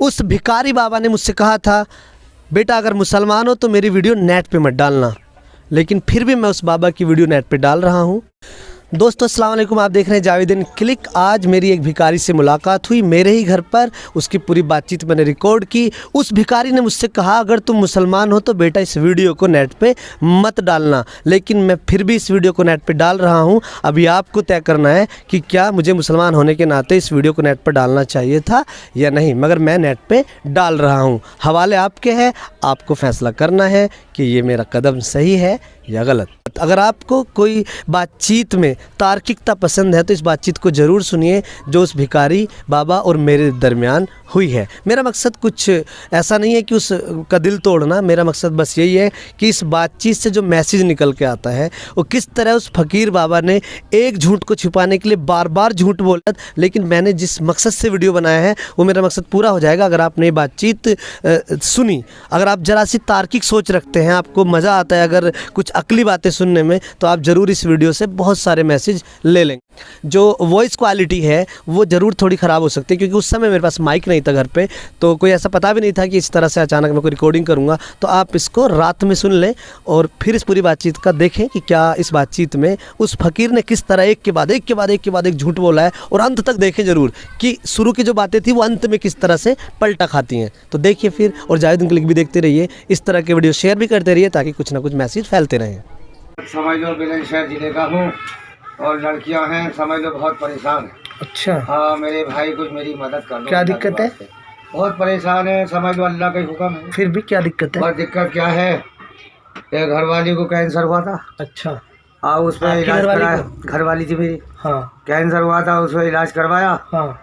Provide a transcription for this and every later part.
उस भिखारी बाबा ने मुझसे कहा था, बेटा अगर मुसलमान हो तो मेरी वीडियो नेट पे मत डालना, लेकिन फिर भी मैं उस बाबा की वीडियो नेट पे डाल रहा हूँ। दोस्तों अस्सलाम वालेकुम, आप देख रहे हैं जावेदीन क्लिक। आज मेरी एक भिखारी से मुलाकात हुई मेरे ही घर पर। उसकी पूरी बातचीत मैंने रिकॉर्ड की। उस भिखारी ने मुझसे कहा, अगर तुम मुसलमान हो तो बेटा इस वीडियो को नेट पे मत डालना, लेकिन मैं फिर भी इस वीडियो को नेट पे डाल रहा हूँ। अभी आपको तय करना है कि क्या मुझे मुसलमान होने के नाते इस वीडियो को नेट पर डालना चाहिए था या नहीं, मगर मैं नेट पर डाल रहा हूँ। हवाले आपके हैं, आपको फ़ैसला करना है कि ये मेरा कदम सही है या गलत। अगर आपको कोई बातचीत में तार्किकता पसंद है तो इस बातचीत को ज़रूर सुनिए जो उस भिखारी बाबा और मेरे दरमियान हुई है। मेरा मकसद कुछ ऐसा नहीं है कि उसका दिल तोड़ना, मेरा मकसद बस यही है कि इस बातचीत से जो मैसेज निकल के आता है वो किस तरह उस फ़कीर बाबा ने एक झूठ को छुपाने के लिए बार बार झूठ बोला, लेकिन मैंने जिस मकसद से वीडियो बनाया है वो मेरा मकसद पूरा हो जाएगा अगर आपने ये बातचीत सुनी। अगर आप ज़रा सी तार्किक सोच रखते हैं, आपको मज़ा आता है अगर कुछ अकली बातें सुनने में, तो आप ज़रूर इस वीडियो से बहुत सारे मैसेज ले लेंगे। जो वॉइस क्वालिटी है वो ज़रूर थोड़ी ख़राब हो सकती है, क्योंकि उस समय मेरे पास माइक नहीं था घर पे, तो कोई ऐसा पता भी नहीं था कि इस तरह से अचानक मैं कोई रिकॉर्डिंग करूँगा। तो आप इसको रात में सुन लें और फिर इस पूरी बातचीत का देखें कि क्या इस बातचीत में उस फ़कीर ने किस तरह एक के बाद एक झूठ बोला है, और अंत तक देखें ज़रूर कि शुरू की जो बातें थी वो अंत में किस तरह से पलटा खाती हैं। तो देखिए फिर, और जावेदीन क्लिक भी देखते रहिए, इस तरह के वीडियो शेयर भी करते रहिए ताकि कुछ ना कुछ मैसेज फैलते रहें। समझ लो बुलंदशहर जिले का हूँ और लड़कियां हैं, समझ लो बहुत परेशान है। अच्छा, हाँ मेरे भाई कुछ मेरी मदद कर दो। क्या दिक्कत है? बहुत परेशान है, समझ लो अल्लाह का ही हुक्म है। फिर भी क्या दिक्कत है? बहुत दिक्कत क्या है, एक घरवाली को कैंसर हुआ था। अच्छा, हाँ उस पर इलाज कराया। घरवाली थी मेरी, हाँ कैंसर हुआ था, उस पर इलाज करवाया। हाँ।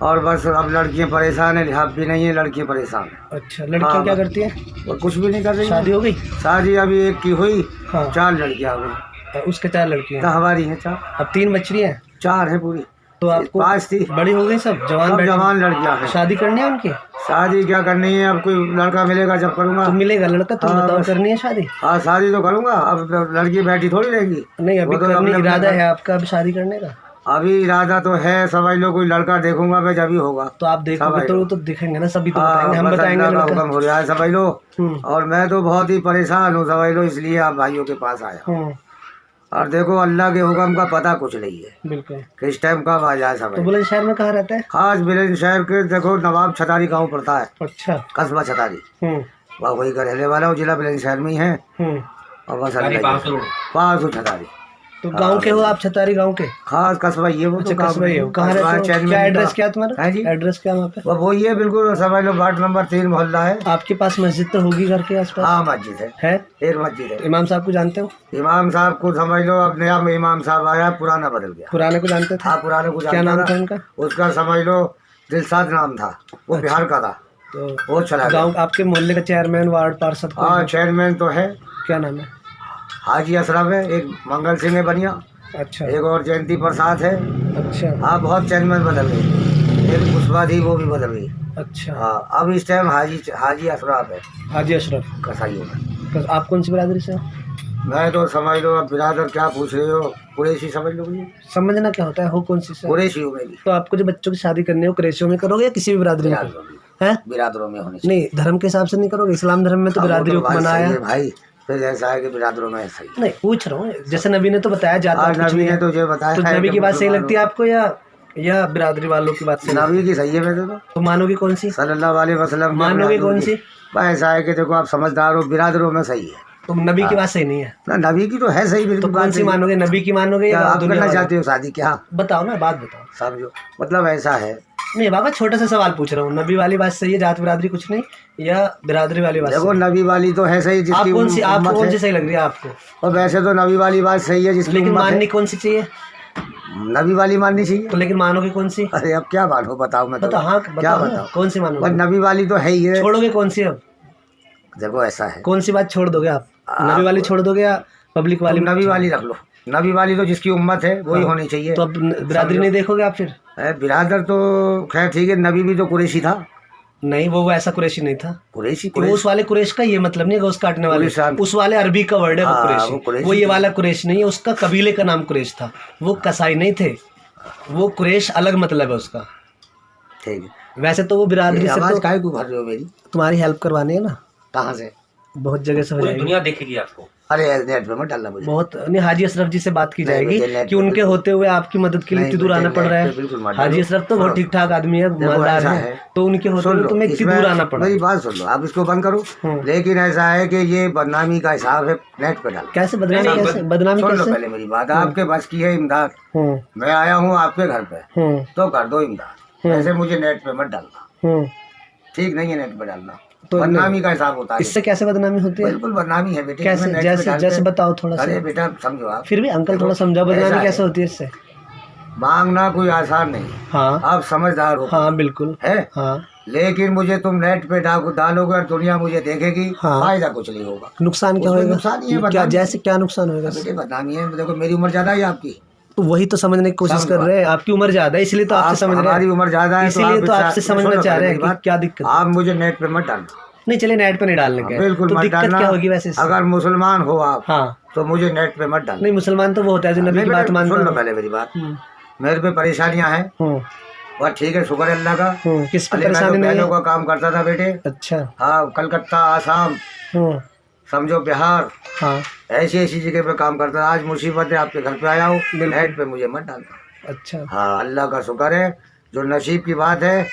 और बस अब लड़कियां परेशान है, लिहाज भी नहीं है, लड़कियां परेशान है। अच्छा, लड़कियां क्या करती हैं? वो कुछ भी नहीं कर रही। शादी हो गई? शादी अभी एक की हुई, हाँ। 4 लड़कियां हो गई। उसके 4 लड़कियां? हमारी हैं 4। अब 3 बच्चियां हैं? 4 हैं पूरी। तो आपको 5 थी, बड़ी हो गई, सब जवान जवान लड़कियां हैं। शादी करनी है उनकी? शादी क्या करनी है, अब कोई लड़का मिलेगा जब करूँगा। तो मिलेगा लड़का, तुम हाँ, बताओ करनी है शादी? हाँ शादी तो करूँगा, अब लड़की बैठी थोड़ी रहेगी। नहीं, अभी तो करने इरादा है आपका अभी शादी करने का? अभी इरादा तो है, समझ लो कोई लड़का देखूंगा मैं जब ही होगा। तो आप देखोगे तो दिखेंगे ना, सभी तो बताएंगे, हम बस बताएंगे अल्लाह का हुक्म हो रहा है, समझ लो। और मैं तो बहुत ही परेशान हूँ, समझ लो, इसलिए आप भाइयों के पास आया। और देखो अल्लाह के हुक्म का पता कुछ नहीं है, बिल्कुल किस टाइम कब आ जाए समझ। तो बुलंदशहर में कहाँ रहता है? खास बुलंदशहर के देखो नवाब छतारी गाँव पड़ता है। अच्छा, कस्बा छतारी, वही का रहने वाला हूँ, जिला बुलंदशहर में ही है। और बस पास छतारी। तो गांव के हो आप? छतारी गांव के? खास कस्बा ये वो। अच्छा, कस्बा ये हो। कहाँ रहते हो? क्या एड्रेस क्या तुम्हारा? जी एड्रेस क्या वहाँ पे? वो ये बिल्कुल समझ लो वार्ड नंबर 3 मोहल्ला है। आपके पास मस्जिद तो होगी घर के आसपास? हाँ मस्जिद है, एक मस्जिद है। इमाम साहब को जानते हो? इमाम साहब को समझ लो अब नया इमाम साहब आया, पुराना बदल गया। पुराने को जानते थे? हाँ पुराने को। क्या नाम था उनका? उसका समझ लो दिलसाद नाम था, वो बिहार का था। तो वो चला गाँव आपके मोहल्ले का चेयरमैन वार्ड पार्षद? हाँ चेयरमैन तो है। क्या नाम है? हाजी अशरफ है, एक मंगल सिंह है बनिया। अच्छा, एक और जयंती प्रसाद है। अच्छा, हाँ बहुत चेयरमैन बदल गए, एक पुष्पा थी वो भी बदल गई। अच्छा, हाँ अब इस टाइम हाजी अशरफ है। हाजी अशरफ कसाईयों में। आप कौन सी बिरादरी से हो? मैं तो समझ लो, अब बिरादर क्या पूछ रहे हो, कुरैशी समझ लो। समझना क्या होता है, हो कौन सी से? कुरैशी हो मेरी। तो आपको जो बच्चों की शादी करनी हो कुरैशियों में करोगे या किसी भी बिरादरी में? बिरादरों में होनी नहीं, धर्म के हिसाब से नहीं करोगे? इस्लाम धर्म में तो बिरादरी को मनाया है भाई, फिर ऐसा है कि बिरादरों में ऐसा ही। नहीं पूछ रहा हूँ, जैसे नबी ने तो बताया जाता है। नबी ने तो जो बताया, तो नबी की बात सही लगती है आपको या बिरादरी वालों की बात सही? नबी की सही है मेरे तो मानोगे कौन सी? सल्लल्लाहु अलैहि वसल्लम। मानोगे कौन सी? ऐसा है कि देखो आप समझदार हो, बिरादरों में सही है। तो नबी की बात सही नहीं है ना? नबी की तो है सही, बिल्कुल। तो कौन सी मानोगे, नबी की मानोगे या आप करना चाहते हो शादी? क्या बताओ ना, बात बताओ। समझो मतलब ऐसा है। नहीं बाबा, छोटा सा सवाल पूछ रहा हूँ, नबी वाली बात सही है, जात बिरादरी कुछ नहीं, या बिरादरी वाली बात? देखो नबी वाली तो है सही, जिसकी आपको कौन सी सही लग रही है आपको? और वैसे तो नबी वाली बात सही है जिसकी, लेकिन माननी कौन सी चाहिए? नबी वाली माननी चाहिए। तो लेकिन मानोगे कौन सी? अरे अब क्या मानो, बताओ। मैं बताओ। हाँ क्या बताओ, कौन सी मानोगे? नबी वाली तो है ही है। छोड़ोगे कौन सी अब? देखो ऐसा है, कौन सी बात छोड़ दोगे आप? नबी वाली छोड़ दोगे या पब्लिक वाली? नबी वाली रख लो। नबी वाली तो जिसकी उम्मत है वही होनी चाहिए। तो अब बिरादरी नहीं देखोगे आप फिर? बिरादर तो खैर ठीक है, नबी भी तो कुरैशी था। नहीं, वो ऐसा कुरैशी नहीं था। कुरैशी उस वाले कुरैश का ये मतलब नहीं है गोश्त काटने वाले, उस वाले अरबी का वर्ड है वो कुरैशी। वो ये वाला कुरैश नहीं है, उसका कबीले का नाम कुरैश था, वो कसाई नहीं थे, वो कुरैश अलग मतलब है उसका। ठीक है, वैसे तो वो बिरादरी से आवाज तो काहे को भर रहे हो मेरी? तुम्हारी हेल्प करवानी है ना, कहाँ से? बहुत जगह से हो जाएगी। दुनिया देखेगी आपको। अरे नेट पे मत डालना मुझे। बहुत नहीं, हाजी अशरफ जी से बात की नहीं, जाएगी मुझे नेट कि पे उनके बिल्कुल- होते हुए आपकी मदद के लिए नहीं, इतनी दूर मुझे आना पड़ नेट रहा पे है। बिल्कुल मत हाजी डालो। अशरफ तो बहुत हाँ। ठीक ठाक आदमी है, देखो, मालदार ऐसा है, है। तो उनके होते सुन हुए लो, तुम्हें इतनी इसमें दूर आना पड़ा। मेरी बात सुन लो, आप इसको बंद करो। लेकिन ऐसा है कि ये बदनामी का हिसाब है, नेट पे डालो। कैसे बदनामी, नहीं, कैसे बदनामी, सुन लो कैसे? पहले मेरी बात, आपके बस की है इमदाद। मैं आया हूँ आपके घर पे, तो कर दो इमदाद। ऐसे मुझे नेट पे मत डालना, ठीक नहीं है नेट पे डालना। तो बदनामी का हिसाब होता है। इससे कैसे बदनामी होती है? बिल्कुल बदनामी है बेटे। कैसे? इसमें नेट पे जैसे डालते जैसे हैं। बताओ थोड़ा अरे सा। बेटा समझो आप, फिर भी अंकल थोड़ा समझाओ, ऐसा बदनामी है। कैसे होती है इससे? मांगना कोई आसान नहीं, हाँ आप समझदार हो हाँ बिल्कुल है। हाँ। लेकिन मुझे तुम नेट पे डालोगे और दुनिया मुझे देखेगी, हाँ। फायदा कुछ नहीं होगा। नुकसान क्या उसमें होगा? नुकसान ही है, क्या, बदनामी। जैसे क्या नुकसान होगा? बेटे बदनामी है, देखो मेरी उम्र ज्यादा है आपकी, तो वही तो समझने की कोशिश कर रहे हैं। आपकी उम्र ज्यादा है इसलिए तो आपसे समझ रहे हमारी हैं, उम्र ज्यादा है, इसीलिए तो आप आपसे इससे- समझना सुनो चाह रहे मेरी हैं कि बात, क्या दिक्कत है। आप मुझे नेट पे मत डालना। नहीं चलिए, नेट पे नहीं डालने का है। बिल्कुल तो मत दिक्कत डालना। क्या होगी वैसे इससे? अगर मुसलमान हो आप, हाँ, तो मुझे नेट पे मत डालना। नहीं मुसलमान तो वो होता है जो नबी नहीं की बात बेटे, मानता सुन लो है। पहले मेरी बात। मेरे पे परेशानियां हैं, बस ठीक है, शुक्र है अल्लाह का। किस पे पहले मैं तो परेशानी नहीं बैलों है? का काम करता था बेटे। अच्छा। हाँ, कलकत्ता, आसाम, समझो बिहार, हाँ ऐसी ऐसी जगह पे काम करता था। आज मुसीबत है, आपके घर पे आया हूँ, नेट पे मुझे मत डालना। अच्छा। हाँ, अल्लाह का शुक्र है, जो नसीब की बात है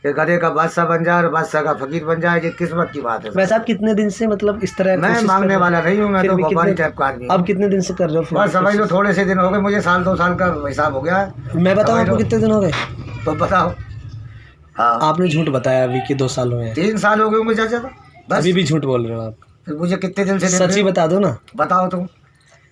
कि गधे का बादशाह बन जाए और बादशाह का फकीर बन जाए, ये किस्मत की बात है। वैसे आप कितने दिन से मतलब इस तरह मैं कोशिश कर मांगने रहे हो? वाला नहीं हूँ, मैं फिर तो भी व्यापारी कितने- टाइप का आदमी हूँ। अब कितने दिन से कर रहे हो फिर? बस समझ लो थोड़े से दिन हो गए, मुझे साल 2 साल का हिसाब हो गया है। मैं बताऊँ समझ आपको लो। कितने दिन हो गए? तो बताओ। हाँ, आपने झूठ बताया अभी कि 2 साल हुए हैं। 3 साल हो गए होंगे चाचा, तो बस। अभी भी झूठ बोल रहे हो आप। फिर मुझे कितने दिन से देख सच रहे ही हो? बता दो ना। बताओ तुम।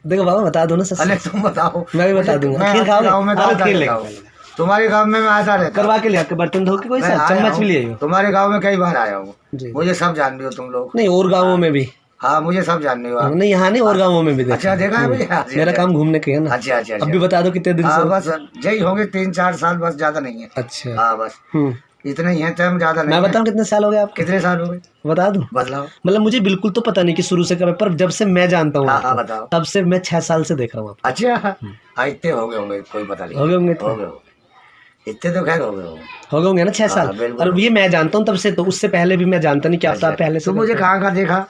देखो बाबा बता दो ना सच। अरे तुम बताओ। मैं भी बता दूंगा। मैं खीर आपके खाओगे? गाँव में तो आओ आता खीर रहता लेके हूँ। तुम्हारे गाँव में मैं आता रहता हूँ। करवा के ले आपके बर्तन धो के कोई मैं सा आया चम्मच भी ले हूँ। आइयो। तुम्हारे गाँव में कई बार आया हूँ, जी। मुझे सब जान रहे हो तुम लोग। नहीं और गाँवों में भी। हाँ, मुझे सब जान रहे हो आप। नहीं यहाँ नहीं, और गाँवों में भी देखा। अच्छा, देखा है मुझे? अच्छा, मेरा अच्छा। काम घूमने के है ना। अच्छा अच्छा अब भी बता दो कितने दिन से हाँ, हो? बस यही होंगे 3-4 साल, बस ज्यादा नहीं है। अच्छा। हाँ बस इतना ही है, टाइम ज्यादा नहीं मैं है। बताऊँ कितने साल हो गए आपके? कितने साल हो गए बता दूं? बतलाओ। मतलब मुझे बिल्कुल तो पता नहीं कि शुरू से कब है, पर जब से मैं जानता हूँ हाँ हाँ आपको, बताओ। तब से मैं 6 साल से देख रहा हूँ आपको। अच्छा, हाँ इतने हो गए होंगे, कोई पता नहीं। हो गए होंगे हो तो? गए होंगे। इतने तो खैर हो गए होंगे। हो गए होंगे ना 6 साल। बिल्कुल। और ये मैं जानता हूँ तब से, तो उससे पहले भी मैं जानता नहीं कि आप अच्छा, पहले से तुम मुझे करते हो। कहाँ का देखा?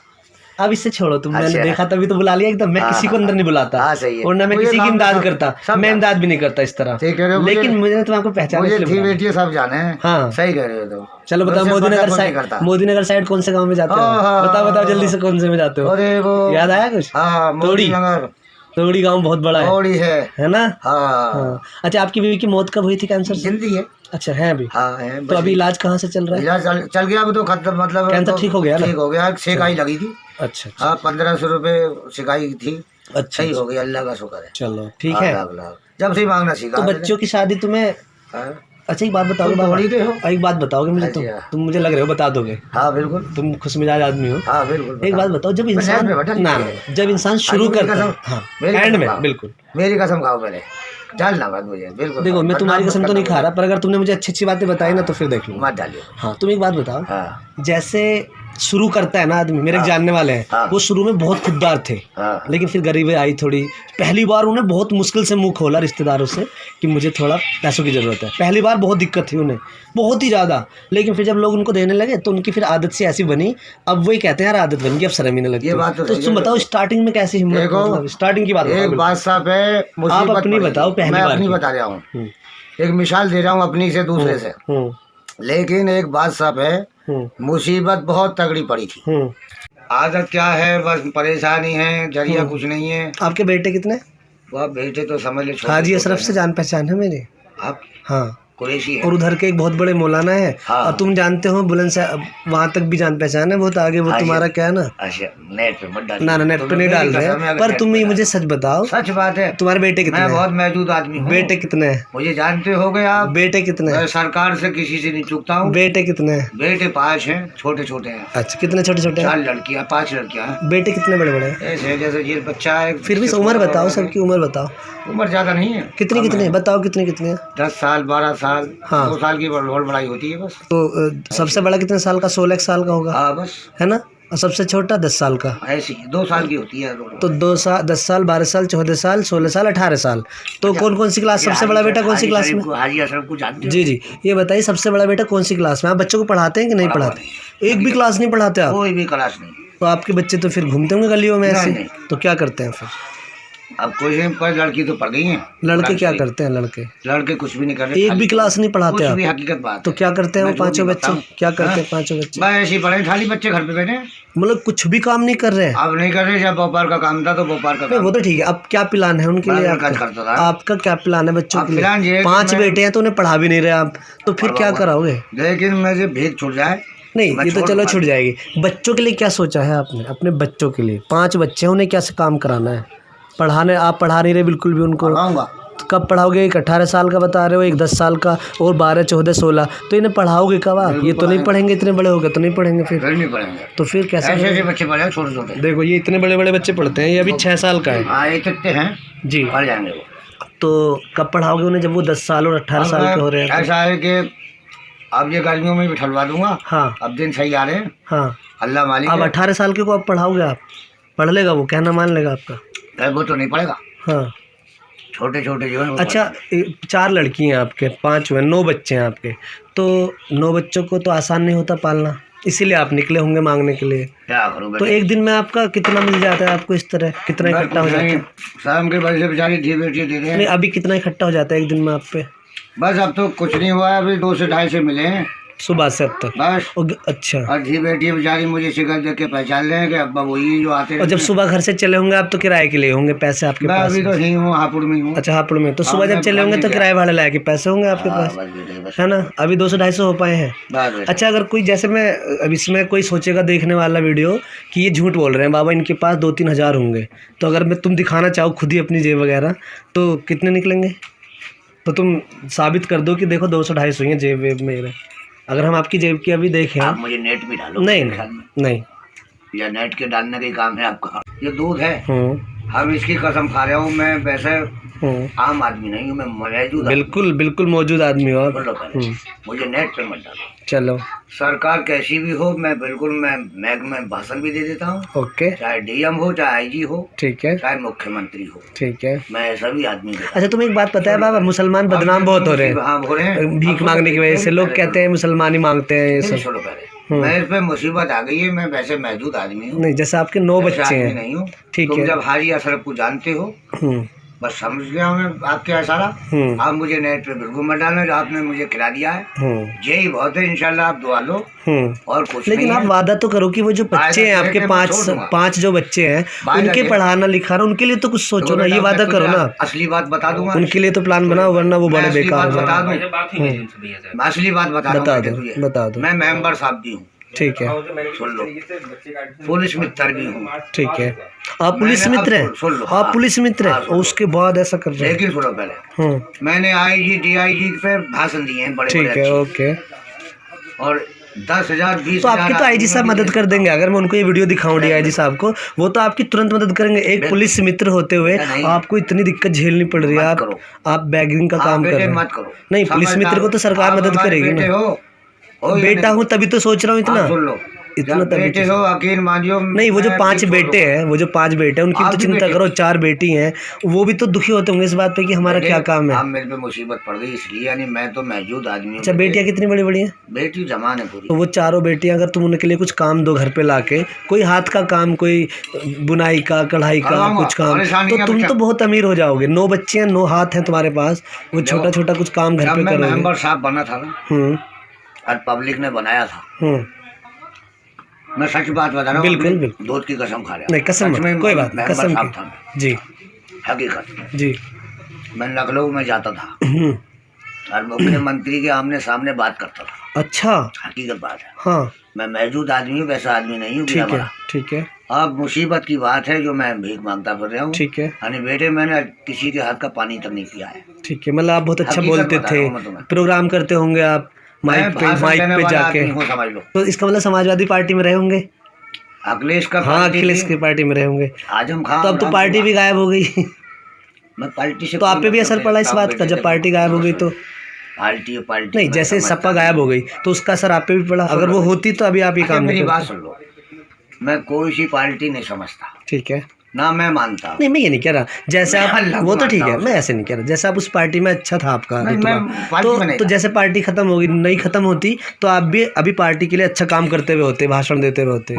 अब इससे छोड़ो तुम, मैंने अच्छा। देखा तभी तो बुला लिया एकदम। मैं हाँ, किसी को अंदर नहीं बुलाता, हाँ, सही है। और ना मैं मुझे किसी की गाँव में इमदाद सब- करता, सब मैं जान- इमदाद भी नहीं करता इस तरह। ठीक कह रहे हो, लेकिन मुझे तो आपको पहचान मुझे इसलिए थी बुलाया। बेटी सब जाने हैं। हाँ। सही कह रहे हो तुम। चलो बताओ, मुझसे मोदी पता नगर कौन नहीं साइड, करता। मोदी नगर साइड कौन से गाँव में जाते हो? हाँ, बताओ बताओ हाँ, जल्दी से, कौन से में जाते हो? अरे वो याद आया कुछ? हाँ, मोदी नगर तोड़ी गाँव बहुत बड़ा थोड़ी है ना? हाँ, हाँ। अच्छा, आपकी बीवी की मौत कब हुई थी कैंसर से? जिंदगी है। अच्छा है अभी? हाँ है। तो अभी इलाज कहाँ से चल रहा है? इलाज चल गया, अब तो खत्म, मतलब कैंसर तो ठीक हो गया ना? ठीक हो गया। सिकाई लगी थी। अच्छा अच्छा। हाँ, 1500 रुपये सिकाई थी। अच्छा सही हो गई, अल्लाह का शुक्र है। चलो ठीक है। लाख लाख जब से मांगना सीखा तो मैंने। बच्चों की शादी तुम्हें, हाँ, अच्छा एक बात बताओगे तुम बाबा? थोड़ी के हो। एक बात बताओगे मुझे? अच्छा। तुम मुझे लग रहे हो बता दोगे, हाँ बिल्कुल। तुम खुश मिजाज आदमी हो। हाँ बिल्कुल। एक बात बताओ, जब इंसान में बटन ना नहीं है। ना, जब इंसान शुरू मेरी करता है, कसम- हाँ मेरी एंड कसम में खाओ। बिल्कुल। मेरी कसम खाओ पहले, डालना मत मुझे, बिल्कुल। देखो मैं तुम्हारी कसम तो नहीं खा रहा, पर अगर तुमने मुझे अच्छी अच्छी बातें बताई ना तो फिर देख लूँगा। मत डालियो। हाँ तुम एक बात बताओ, हाँ जैसे शुरू करता है ना आदमी, मेरे एक जानने वाले हैं, हाँ। वो शुरू में बहुत खुददार थे, हाँ लेकिन फिर गरीबी आई थोड़ी। पहली बार उन्हें बहुत मुश्किल से मुंह खोला रिश्तेदारों से कि मुझे थोड़ा पैसों की ज़रूरत है। पहली बार बहुत दिक्कत थी उन्हें, बहुत ही ज़्यादा। लेकिन फिर जब लोग उनको देने लगे तो उनकी फिर आदत सी ऐसी बनी, अब वही कहते हैं यार आदत बन गई, अब शर्म ही नहीं लगती। ये बात तो तो सही तुम है। बताओ स्टार्टिंग में कैसी हिम्मत, देखो, मतलब स्टार्टिंग की बात एक बताओ। बादशाह पे मुसीबत आप अपनी पड़ी। बताओ, पहली मैं बार अपनी की। बता रहा हूँ, एक मिसाल दे रहा हूँ अपनी से दूसरे से। लेकिन एक बादशाह पे मुसीबत बहुत तगड़ी पड़ी थी। आदत क्या है, बस परेशानी है, जरिया कुछ नहीं है। आपके बेटे कितने? वह बेटे तो समझ ले छोटे हाजी छोटे अशरफ से हैं। जान पहचान है मेरी। आप हाँ, कुरैशी है। और उधर के एक बहुत बड़े मौलाना है। हाँ। और तुम जानते हो बुलंद से वहाँ तक भी जान पहचान है, बहुत आगे। वो हाँ, तुम्हारा क्या है ना, अच्छा, नेट पे मत डालिए। ना नेट पे नहीं डाल रहे, पर तुम ये मुझे सच बताओ, सच बात है, तुम्हारे बेटे कितने मैं हैं? बहुत मौजूद आदमी हूँ। बेटे कितने हैं? मुझे जानते हो गए आप। बेटे कितने हैं? मैं सरकार से किसी से नहीं चूकता हूँ। बेटे कितने हैं? बेटे 5 हैं, छोटे छोटे हैं। अच्छा, कितने छोटे छोटे हैं? 4 लड़कियाँ, 5 लड़कियाँ हैं। बेटे कितने बड़े बड़े हैं? ऐसे जैसे ये बच्चा है। फिर भी उम्र बताओ, सबकी उम्र बताओ। उम्र ज्यादा नहीं है। कितनी कम कितनी है। बताओ, कितनी कितनी है? 10 साल 12 साल। हाँ। 2 साल की बहुत बड़ाई होती है बस। तो सबसे बड़ा कितने साल का? 16 साल का होगा, हाँ बस। है ना? और सबसे छोटा 10 साल का। ऐसी 2 साल की होती है दोनों। तो 10 साल, 12 साल, 14 साल, 16 साल, 18 साल। तो कौन कौन सी क्लास, सबसे बड़ा बेटा कौन सी क्लास में? हाजी अशरफ को जानते हो? जी जी, ये बताइए सबसे बड़ा बेटा कौन सी क्लास में? आप बच्चों को पढ़ाते हैं कि नहीं पढ़ाते? एक भी क्लास नहीं पढ़ाते आप? कोई भी क्लास नहीं। तो आपके बच्चे तो फिर घूमते होंगे गलियों में ऐसे? नहीं। तो क्या करते हैं फिर? अब कोई पर लड़की तो पढ़ गई है। लड़के क्या करते हैं? लड़के कुछ भी नहीं कर रहे। एक भी क्लास नहीं पढ़ाते कुछ आप? भी हकीकत बात तो है। क्या करते हैं वो मैं पांचों नहीं बच्चे? बताऊं। क्या करते हैं पांचों बच्चे? बस ऐसे ही पढ़े, खाली बच्चे घर पे बैठे हैं। मतलब कुछ भी काम नहीं कर रहे हैं? अब नहीं कर रहे। जब भोपाल का काम था तो भोपाल का नहीं, वो तो ठीक है। अब क्या प्लान है उनके लिए आपका? आपका क्या प्लान है बच्चों के लिए? 5 बेटे हैं तो उन्हें पढ़ा भी नहीं रहे आप, तो फिर क्या कराओगे? लेकिन मुझे भीख छूट जाए। नहीं, ये तो चलो छूट जाएगी। बच्चों के लिए क्या सोचा है आपने? अपने बच्चों के लिए 5 बच्चे हैं, उन्हें क्या काम कराना है? पढ़ाने आप पढ़ा नहीं रहे बिल्कुल भी उनको। तो कब पढ़ाओगे? एक 18 साल का बता रहे हो, एक 10 साल का, और 12, 14, 16। तो इन्हें पढ़ाओगे कब आप? ये तो नहीं पढ़ेंगे, इतने बड़े हो गए तो नहीं पढ़ेंगे फिर? नहीं पढ़ेंगे तो फिर कैसे? ऐसे बच्चे पढ़े छोटे छोटे। देखो ये इतने बड़े बड़े बच्चे पढ़ते हैं, ये अभी 6 साल का है। हाँ, ये कितने हैं जी, पढ़ जाएंगे वो। तो कब पढ़ाओगे उन्हें, जब वो 10 साल और 18 साल के हो रहे हैं? ऐसा है कि अब ये गर्मियों में भी ठलवा दूंगा। हाँ, अब दिन सही आ रहे हैं। हाँ, अल्लाह मालिक। अब 18 साल के को आप पढ़ाओगे? आप पढ़ लेगा वो? कहना मान लेगा आपका? वो तो नहीं पढ़ेगा। हाँ, छोटे छोटे जो है। अच्छा, 4 लड़की हैं आपके, 5 हुए, 9 बच्चे हैं आपके। तो 9 बच्चों को तो आसान नहीं होता पालना, इसीलिए आप निकले होंगे मांगने के लिए। क्या करूँ? तो एक दिन में आपका कितना मिल जाता है आपको? इस तरह कितना इकट्ठा हो जाता है? शाम के बजे से बेचारी धी बेटी दे रहे हैं। नहीं, अभी कितना इकट्ठा हो जाता है एक दिन में आप पे? बस अब तो कुछ नहीं हुआ है, अभी 2 से 2.5 से मिले हैं सुबह से अब तक बस। अच्छा, और धी बेटी बेचारी मुझे शिकल देख के पहचान रहे हैं कि अब्बा वही जो आते हैं। और जब सुबह घर से चले होंगे आप तो किराए के लिए होंगे पैसे आपके मैं पास? अभी तो नहीं हूँ, हापुड़ में हूँ। अच्छा, हापुड़ में। तो सुबह जब चले होंगे तो किराए भाड़े लाए के पैसे होंगे आपके पास, है ना? अभी 200-250 हो पाए हैं। अच्छा, अगर कोई, जैसे मैं अब इसमें कोई सोचेगा देखने वाला वीडियो कि ये झूठ बोल रहे हैं बाबा, इनके पास 2-3 हज़ार होंगे, तो अगर मैं तुम दिखाना चाहो खुद ही अपनी जेब वगैरह, तो कितने निकलेंगे? तो तुम साबित कर दो कि देखो 200-250 हुई हैं जेब वेब मेरे। अगर हम आपकी जेब की अभी देखें। आप मुझे नेट भी डालो। नहीं, या नेट के डालने का ही काम है आपका। ये दूध है, हम इसकी कसम खा रहा हूँ। मैं वैसे आम आदमी नहीं हूँ, मैं मौजूद। बिल्कुल मौजूद आदमी हो आप। मुझे नेट पे मत डालो। चलो, सरकार कैसी भी हो, मैं बिल्कुल मैं मैग में भाषण भी दे देता हूँ। ओके, चाहे डीएम हो, चाहे आईजी हो, ठीक है, चाहे मुख्यमंत्री हो, ठीक है, मैं सभी आदमी। अच्छा, तुम्हें एक बात पता है बाबा, मुसलमान बदनाम बहुत हो रहे हैं। हाँ, हो रहे हैं भीख मांगने की वजह से। लोग कहते हैं मुसलमान ही मांगते हैं ये सब। छोड़ो पहले, मैं इस पे मुसीबत आ गई है। मैं वैसे मौजूद आदमी हूँ। नहीं, जैसे आपके 9 बच्चे हैं। नहीं हूँ, ठीक है। तुम जब हाजी अशरफ को जानते हो, बस समझ गया हूँ मैं आपके इशारा। आप मुझे नेट पे बिल्कुल मत डालना, जो आपने मुझे खिला दिया है यही बहुत है। इंशाल्लाह आप दुआ लो और कुछ। लेकिन आप वादा तो करो कि वो जो बच्चे हैं आपके, 5 जो बच्चे हैं, उनके पढ़ाना लिखाना, उनके लिए तो कुछ सोचो ना, ये वादा करो ना। असली बात बता दूंगा, उनके लिए तो प्लान बनाओ, वरना वो बड़े बेकार हो जाएंगे। असली बात बता दो। मैं मेंबर साहब भी हूँ, ठीक है, सुन लो। पुलिस मित्र भी हूँ, ठीक है। आप पुलिस मित्र हैं? सुन लो, आप पुलिस मित्र हैं और उसके बाद ऐसा कर रहे हैं? लेकिन सुनो पहले, मैंने आईजी डीआईजी पे भाषण दिए हैं बड़े। ठीक है, ओके। और 10,000 20,000। तो आपके तो आईजी साहब मदद कर देंगे अगर मैं उनको ये वीडियो दिखाऊं डीआईजी साहब को, वो तो आपकी तुरंत मदद करेंगे। एक पुलिस मित्र होते हुए आपको इतनी दिक्कत झेलनी पड़ रही है, आप बैगिंग का काम कर रहे हैं। मत करो। नहीं, पुलिस मित्र को तो सरकार मदद करेगी ना। बेटा हूँ तभी तो सोच रहा हूँ इतना बेटे हो, यकीन मानियो। नहीं, वो जो 5 बेटे हैं, उनकी तो चिंता करो। 4 बेटी हैं, वो भी तो दुखी होते होंगे इस बात पे कि हमारा क्या काम है। मेरे पे मुसीबत पड़ गई इसलिए, यानी मैं तो मौजूद आदमी हूँ। अच्छा, बेटियाँ कितनी बड़ी बड़ी हैं? बेटी जमान है पूरी। तो वो 4 बेटियाँ, अगर तुम उनके लिए कुछ काम दो घर पे लाके, कोई हाथ का काम, कोई बुनाई का, कढ़ाई का कुछ काम, तो तुम तो बहुत अमीर हो जाओगे। 9 बच्चे हैं, 9 हाथ हैं तुम्हारे पास, वो छोटा छोटा कुछ काम घर पे करोगे। मेंबर साहब बना था ना, और पब्लिक ने बनाया था। मैं सच बात बता रहा हूँ, बिल्कुल दूध की कसम खा रहा हूँ। नहीं, कसम कोई बात नहीं, कसम की जी, हकीकत जी। मैं लखनऊ में जाता था और मुख्यमंत्री के आमने सामने बात करता था। अच्छा, हकीकत बात है। हाँ, मैं मौजूद आदमी हूँ, वैसा आदमी नहीं हूँ। ठीक है, ठीक है। अब मुसीबत की बात है जो मैं भीख मांगता फिर रहा हूँ। ठीक है। यानी बेटे, मैंने किसी के हाथ का पानी तक नहीं पिया है। ठीक है, मतलब आप बहुत अच्छा बोलते थे, प्रोग्राम करते होंगे आप माइक पे जाके, समझ लो। तो इसका मतलब समाजवादी पार्टी में रहे होंगे? अखिलेश का, हाँ, अखिलेश की पार्टी में रहे होंगे। आजम खान। तो अब तो पार्टी भी गायब हो गई। मैं पार्टी से, तो आप पे भी असर पड़ा इस बात का जब पार्टी गायब हो गई? तो पार्टी नहीं, जैसे सपा गायब हो गई तो उसका असर आप पे भी पड़ा। अगर वो होती तो अभी आप ये काम नहीं करते। बात सुन लो, मैं कोई सी पार्टी नहीं समझता, ठीक है, ना मैं मानता हूँ। नहीं मैं ये नहीं कह रहा, जैसे आप अल्लाह को वो तो ठीक मानता है, हूँ। मैं ऐसे नहीं कह रहा, जैसे आप उस पार्टी में अच्छा था आपका नहीं, रुतबा, मैं पार्टी में नहीं तो था। जैसे पार्टी खत्म होगी, नहीं खत्म होती तो आप भी अभी पार्टी के लिए अच्छा काम करते हुए होते, भाषण देते हुए होते।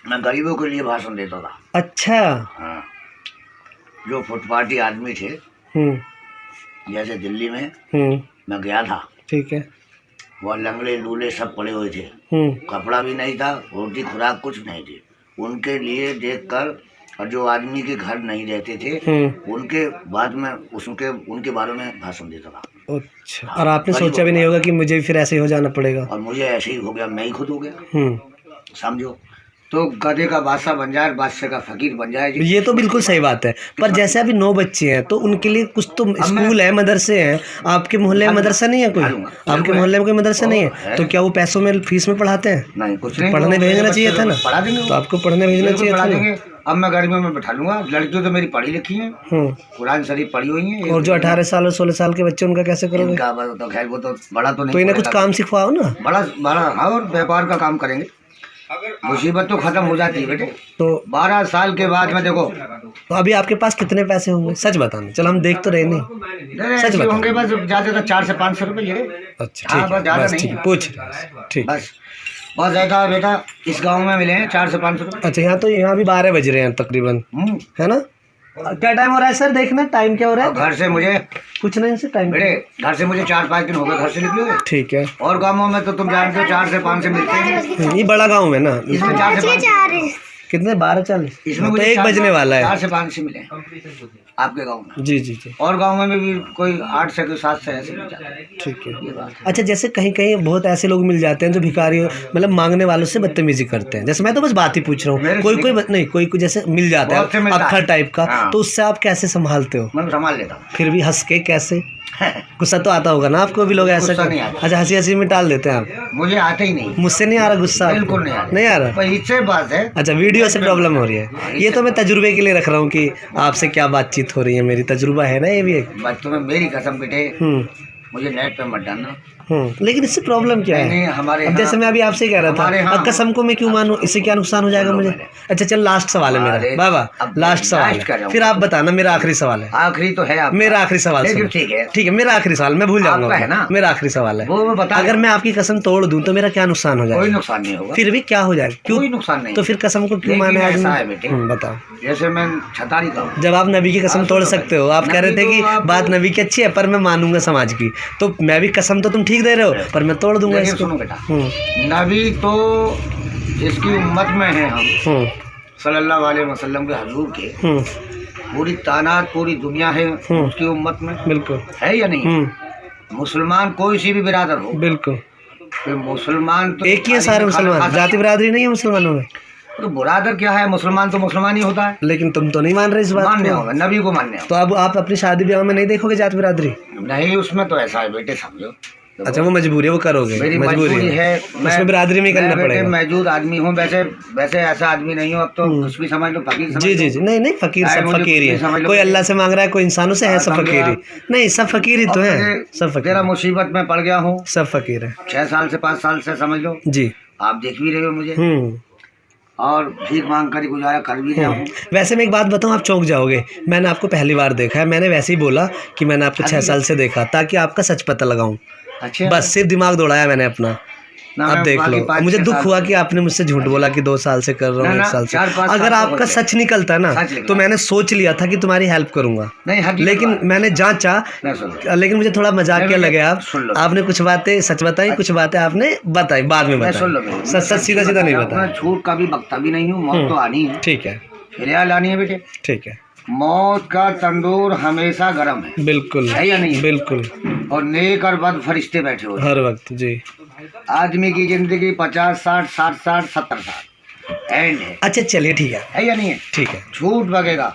मैं गरीबों के लिए भाषण देता था। अच्छा। हाँ, जो फुटपाथी आदमी थे, जैसे दिल्ली में मैं गया था, ठीक है, वो लंगड़े लूले सब पड़े हुए थे, कपड़ा भी नहीं था, रोटी खुराक कुछ नहीं थी, उनके लिए देखकर, और जो आदमी के घर नहीं रहते थे उनके बाद में उनके बारे में भाषण देता था। अच्छा, और आपने सोचा भी नहीं होगा कि मुझे फिर ऐसे ही हो जाना पड़ेगा? और मुझे ऐसे ही हो गया, मैं ही खुद हो गया, समझो। तो गधे का बादशाह बन जाए, बादशाह का फकीर बन जाए जी। ये तो बिल्कुल सही बात है, पर जैसे अभी 9 बच्चे हैं तो उनके लिए कुछ तो स्कूल है, मदरसे हैं। आपके मोहल्ले में मदरसा नहीं है कोई? आपके मोहल्ले में कोई मदरसा नहीं है, तो क्या वो पैसों में फीस में पढ़ाते हैं? नहीं, कुछ नहीं, पढ़ने भेजना चाहिए था ना, पढ़ा देंगे, तो आपको पढ़ने भेजना चाहिए था ना। अब मैं गर्मियों में बैठा लूंगा, लड़कियों तो मेरी पढ़ी लिखी हैं, कुरान शरीफ पढ़ी हुई हैं। और जो 18 साल और 16 साल के बच्चे, उनका कैसे करोगे? तो खैर वो तो बड़ा तो नहीं, तो इन्हें कुछ काम सिखवाओ ना, बड़ा बड़ा, और व्यापार का काम करेंगे, मुसीबत तो खत्म हो जाती है बेटे। तो 12 साल के बाद में देखो, तो अभी आपके पास कितने पैसे होंगे, सच बताना, चलो हम देख तो रहे नहीं, सच बताओ। होंगे बस ज्यादा तो 400 से 500 रुपये। अच्छा ठीक है, बस ठीक है, पूछ ठीक, बस ऐसा बेटा, इस गांव में मिले हैं 400 से 500 रुपये। अच्छा, यहाँ तो यहाँ भी 12 बज रहे हैं तकरीबन, है ना? क्या टाइम हो रहा है सर, देखना टाइम क्या हो रहा है? घर से मुझे कुछ नहीं से टाइम, बेटे घर से मुझे 4-5 दिन हो गए घर से निकले हुए। ठीक है, और गाँवों में तो तुम जानते हो 4 से 5 से मिलते हैं, ये बड़ा गांव है ना, इसमें 4 से 5 कितने 12-40, इसमें तो 1 बजने वाला है। 4 से 5 से मिले आपके गांव में। जी जी जी, और गांव में भी कोई 8 से 7 से ऐसे मिल जाते हैं। ठीक है। अच्छा, जैसे कहीं कहीं बहुत ऐसे लोग मिल जाते हैं जो भिखारी, मतलब मांगने वालों से बदतमीजी करते हैं, जैसे मैं तो बस बात ही पूछ रहा हूँ, कोई जैसे मिल जाता है अक्खर टाइप का, तो उससे आप कैसे संभालते हो? मैं संभाल लेता हूँ, फिर भी हंस के कैसे? गुस्सा तो आता होगा ना आपको भी, लोग ऐसा नहीं आता। अच्छा, हंसी हंसी में टाल देते हैं आप? मुझे आता ही नहीं, मुझसे नहीं आ रहा गुस्सा? बिल्कुल नहीं आ रहा। इससे बात है, अच्छा, वीडियो से प्रॉब्लम हो रही है, ये तो मैं तजुर्बे के लिए रख रहा हूँ कि आपसे क्या बातचीत हो रही है, मेरी तजुर्बा है ना ये भी एक। बच्चों में मेरी कसम बेटे, मुझे नेट पे मत डालना। लेकिन इससे प्रॉब्लम क्या है? हमारे अब जैसे मैं अभी आपसे कह रहा था, अब कसम को मैं क्यों मानूं, इससे क्या नुकसान हो जाएगा मुझे? अच्छा चल, लास्ट सवाल है मेरा बाबा, लास्ट सवाल है, फिर आप बताना, मेरा आखिरी सवाल है। आखिरी तो है मेरा आखिरी सवाल, ठीक है ठीक है, मेरा आखिरी सवाल, मैं भूल जाऊंगा है ना, मेरा आखिरी सवाल है, अगर मैं आपकी कसम तोड़ दूं तो मेरा क्या नुकसान हो जाएगा? कोई नुकसान नहीं होगा। फिर भी क्या हो जाएगा? क्यों कोई नुकसान नहीं। तो फिर कसम को क्यों माने आदमी? बताओ। जैसे मैं छतारी का हूँ, जब आप नबी की कसम तोड़ सकते हो, आप कह रहे थे कि बात नबी की अच्छी है पर मैं मानूंगा समाज की, तो मैं भी कसम तो तुम ठीक दे रहे हो पर मैं तोड़ दूंगा इसको। सुनो बेटा, नबी तो जिसकी उम्मत में है हम, सल्लल्लाहु अलैहि वसल्लम के हुजूर के, पूरी तानात पूरी दुनिया है उसकी उम्मत में, बिल्कुल है या नहीं? मुसलमान कोई सी भी बिरादर हो, बिल्कुल, तो मुसलमान तो एक ही है सारे मुसलमान, जाति बिरादरी नहीं है मुसलमानों में। तो बुरादर क्या है, मुसलमान तो मुसलमान ही होता है। लेकिन तुम तो नहीं मान रहे इस बात मानने को, होगा, नबी को मानने होगा। तो अब आप अपनी शादी ब्याह में नहीं देखोगे जाति बिरादरी? नहीं, उसमें तो ऐसा है बेटे, समझो। अच्छा, वो मजबूरी है, वो करोगे, मेरी मजबूरी है, उसमें बिरादरी में करना पड़ेगा। मौजूद आदमी हूँ, वैसे ऐसा आदमी नहीं हूँ, अब तो कुछ भी समझ लो, फकीर समझ जी जी जी, नहीं फकीर, सब फकीर ही है, कोई अल्लाह से मांग रहा है, कोई इंसानों से है, सब फकीर ही नहीं, सब फकीर ही तो है, सब फकीर। तेरा मुसीबत में पड़ गया हूँ, सब फकीर है, 6 साल से 5 साल से समझ लो जी, आप देख भी रहे हो मुझे, और भीख मांग कर गुजारा कर भी रहा हूँ। वैसे मैं एक बात बताऊँ, आप चौंक जाओगे, मैंने आपको पहली बार देखा है, मैंने वैसे ही बोला कि मैंने आपको 6 साल से देखा, ताकि आपका सच पता लगाऊं। अच्छा, बस सिर्फ दिमाग दौड़ाया मैंने अपना, अब देख लो। मुझे दुख हुआ कि आपने मुझसे झूठ बोला कि 2 साल से कर रहा हूँ, 1 साल से। अगर आपका सच निकलता ना तो मैंने सोच लिया था कि तुम्हारी हेल्प करूंगा, लेकिन मैंने जांचा, लेकिन मुझे थोड़ा मजाकिया लगे। आपने कुछ बातें सच बताई, कुछ बातें आपने बताई बाद में बताई, सच सीधा सीधा नहीं बताया। झूठ का भी बकता भी नहीं हूँ, मौत तो आनी है, ठीक है, फिर लानी है बेटे, ठीक है। मौत का तंदूर हमेशा गर्म है, बिल्कुल है या नहीं? बिल्कुल। और नेक और बद फरिश्ते बैठे हुए हर वक्त जी। आदमी की जिंदगी 50, 60, 60, 70 साल एंड है। अच्छा चलिए, ठीक है या नहीं है? ठीक है, झूठ बगेगा।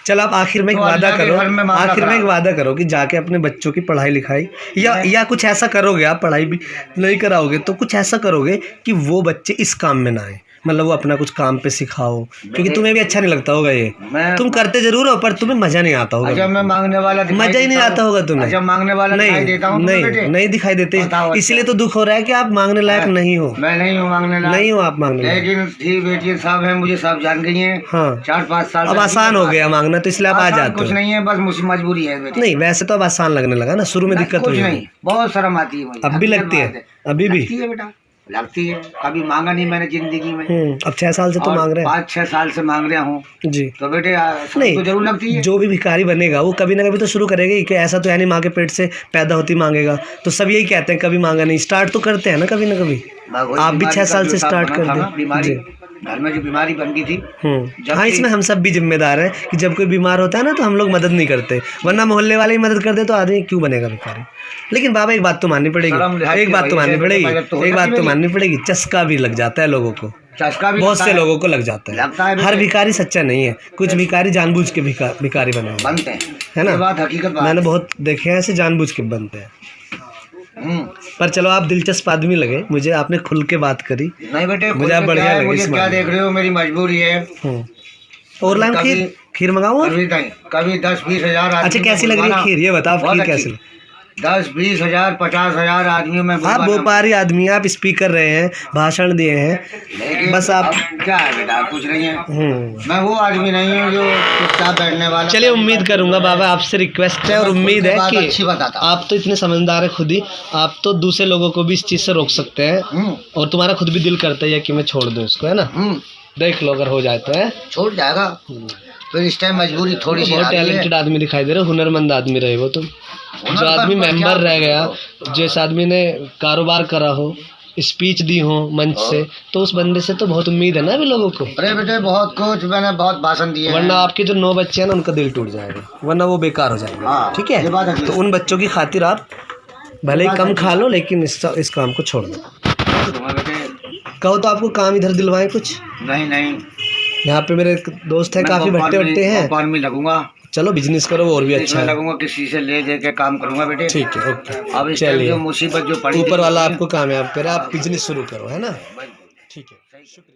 चलो आप आखिर में एक वादा करो, आखिर में एक वादा करो कि जाके अपने बच्चों की पढ़ाई लिखाई या कुछ ऐसा करोगे, आप पढ़ाई भी नहीं कराओगे तो कुछ ऐसा करोगे कि वो बच्चे इस काम में ना आए, मतलब वो अपना कुछ काम पे सिखाओ, क्योंकि तुम्हें भी अच्छा नहीं लगता होगा ये। मैं तुम करते जरूर हो पर तुम्हें मजा नहीं आता होगा। जब मैं मांगने वाला मजा ही नहीं आता होगा तुम्हें। जब मांगने वाला दिखाई देता हूँ नहीं दिखाई देते, इसलिए तो दुख हो रहा है कि आप मांगने लायक नहीं हो। मैं नहीं हूँ मांगने लायक, नहीं हो आप मांगने लायक। लेकिन थी बेटी सब है, मुझे सब जान गई है। हाँ 4-5 साल अब आसान हो गया मांगना, तो इसलिए आप आ जाते कुछ हो। नहीं है, बस मुझे मजबूरी है बेटी। नहीं वैसे तो अब आसान लगने लगा ना, शुरू में दिक्कत कुछ हुई नहीं, बहुत शर्म आती है मुझे। अब भी लगती है, अभी भी लगती है बेटा, लगती है। कभी मांगा नहीं मैंने जिंदगी में। अब 6 साल से तो मांग रहे हैं। 5-6 साल से मांग रहा हूँ जी। तो बेटे नहीं तो जरूर लगती है। जो भी भिखारी बनेगा वो कभी ना कभी तो शुरू करेगा ही, कि ऐसा तो है नहीं माँ के पेट से पैदा होती मांगेगा। तो सब यही कहते हैं कभी मांगा नहीं, स्टार्ट तो करते हैं ना कभी ना कभी। आप भी 6 साल से स्टार्ट कर दें। घर में जो बीमारी बन गई थी। हाँ इसमें हम सब भी जिम्मेदार हैं कि जब कोई बीमार होता है ना तो हम लोग मदद नहीं करते, वरना मोहल्ले वाले ही मदद करते तो आदमी क्यों बनेगा भिखारी। लेकिन बाबा एक बात तो माननी पड़ेगी, एक बात तो माननी पड़ेगी, चस्का भी लग जाता है लोगों को, चस्का भी बहुत से लोगों को लग जाता है। हर भिखारी सच्चा नहीं है, कुछ भिखारी जानबूझ के भिखारी बनते हैं, है ना। बात हकीकत मैंने बहुत देखे हैं ऐसे जानबूझ के बनते हैं। पर चलो आप दिलचस्प आदमी लगे मुझे, आपने खुल के बात करी। नहीं बेटे मुझे आप बढ़िया लगे। मुझे क्या देख रहे हो, मेरी मजबूरी है। और लाइन खीर मंगाऊँ कभी 10-20 हजार। अच्छा कैसी लग रही है खीर, ये बताओ खीर कैसी लगी? 10-20 हजार 50 हजार आदमियों में आप व्यापारी आदमी, आप स्पीकर रहे हैं, भाषण दिए हैं, बस आप क्या है बेटा, कुछ नहीं है। मैं वो आदमी नहीं हूँ जो चुपचाप बैठने वाला। चलिए उम्मीद करूंगा बाबा, आपसे रिक्वेस्ट है और उम्मीद है कि अच्छी बताता। आप तो इतने समझदार है खुद ही, आप तो दूसरे लोगों को भी इस चीज से रोक सकते हैं। और तुम्हारा खुद भी दिल करता है कि मैं छोड़ दूं इसको, है ना। देख लो अगर हो जाए तो है छोड़ जाएगा। फिर इस टाइम मजबूरी थोड़ी सी। बहुत टैलेंटेड आदमी दिखाई दे रहे हो, हुनरमंद आदमी रहे हो तुम। जो आदमी मेंबर रह गया, जिस आदमी ने कारोबार करा हो, स्पीच दी हो मंच से, तो उस बंदे से तो बहुत उम्मीद है ना अभी लोगों को। अरे बेटे बहुत कुछ, मैंने बहुत भाषण दिए, वरना आपके जो 9 बच्चे हैं ना उनका दिल टूट जाएगा, वरना वो बेकार हो जाएगा। ठीक है, तो उन बच्चों की खातिर आप भले ही कम खा लो लेकिन इस काम को छोड़ दो। कहो तो आपको काम इधर दिलवाएं कुछ। नहीं यहाँ पे मेरे दोस्त है काफी, भट्टे वट्टे हैं, में लगूंगा। चलो बिजनेस करो और भी अच्छा है। लगूंगा किसी से ले दे के काम करूंगा बेटे। ठीक है ओके। अब चलिए जो मुसीबत जो पड़ी, ऊपर वाला आपको कामयाब करे, आप बिजनेस शुरू करो, है ना। ठीक है शुक्रिया।